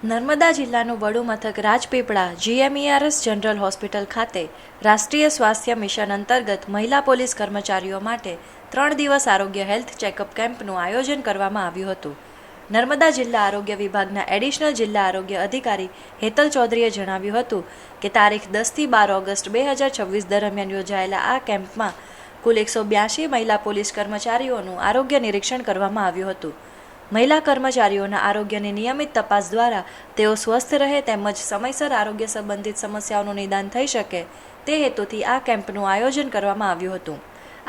નર્મદા જિલ્લાનું વડુ મથક Rajpipla GMERS general hospital ખાતે રાષ્ટ્રીય સ્વાસ્થ્ય મિશન અંતર્ગત મહિલા પોલીસ કર્મચારીઓ માટે 3 દિવસ આરોગ્ય હેલ્થ ચેકઅપ કેમ્પનું આયોજન કરવામાં આવ્યું હતું. નર્મદા જિલ્લા આરોગ્ય વિભાગના એડિશનલ જિલ્લા આરોગ્ય અધિકારી હેતલ ચૌધરીએ જણાવ્યું હતું કે તારીખ 10 થી 12 ઓગસ્ટ 2026 દરમિયાન યોજાયેલા આ કેમ્પમાં કુલ 182 મહિલા પોલીસ કર્મચારીઓનું આરોગ્ય નિરીક્ષણ કરવામાં આવ્યું હતું. મહિલા કર્મચારીઓના આરોગ્યની નિયમિત તપાસ દ્વારા તેઓ સ્વસ્થ રહે તેમજ સમયસર આરોગ્ય સંબંધિત સમસ્યાઓનું નિદાન થઈ શકે તે હેતુથી આ કેમ્પનું આયોજન કરવામાં આવ્યું હતું.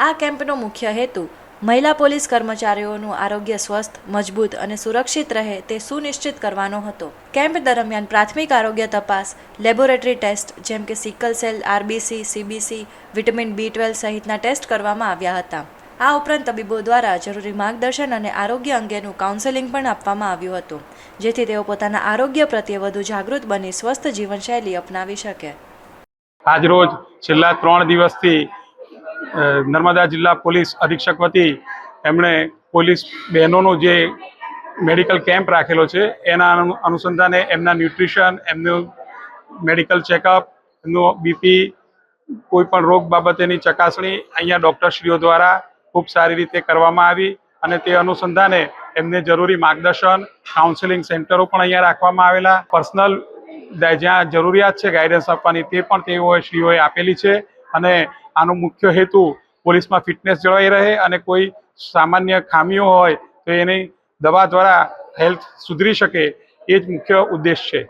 આ કેમ્પનો મુખ્ય હેતુ મહિલા પોલીસ કર્મચારીઓનું આરોગ્ય સ્વસ્થ, મજબૂત અને સુરક્ષિત રહે તે સુનિશ્ચિત કરવાનો હતો. કેમ્પ દરમિયાન પ્રાથમિક આરોગ્ય તપાસ, લેબોરેટરી ટેસ્ટ જેમ કે sickle cell, RBC, CBC, vitamin B12 સહિતના ટેસ્ટ કરવામાં આવ્યા હતા. આ ઉપરાંત તબીબો દ્વારા જરૂરી માર્ગદર્શન અને આરોગ્ય અંગેનું કાઉન્સેલિંગ પણ આપવામાં આવ્યું હતું, જેથી તેઓ પોતાના આરોગ્ય પ્રત્યે વધુ જાગૃત બની સ્વસ્થ જીવનશૈલી અપનાવી શકે. આજરોજ છેલ્લા 3 દિવસથી નર્મદા જિલ્લા પોલીસ અધિક્ષક વતી એમણે પોલીસ બહેનોનો જે મેડિકલ કેમ્પ રાખેલો છે એના અનુસંધાને એમના ન્યુટ્રિશન, એમનું મેડિકલ ચેકઅપ, એમનું BP, કોઈ પણ રોગ બાબતેની ચકાસણી અહીંયા ડૉક્ટરશ્રીઓ દ્વારા ખૂબ સારી રીતે કરવામાં આવી અને તે અનુસંધાને એમને જરૂરી માર્ગદર્શન, કાઉન્સેલિંગ સેન્ટરો પણ અહીંયા રાખવામાં આવેલા. પર્સનલ જ્યાં જરૂરિયાત છે ગાઈડન્સ આપવાની તે પણ તેઓએ આપેલી છે અને આનો મુખ્ય હેતુ પોલીસમાં ફિટનેસ જળવાઈ રહે અને કોઈ સામાન્ય ખામીઓ હોય તો એની દવા દ્વારા હેલ્થ સુધરી શકે એ જ મુખ્ય ઉદ્દેશ છે.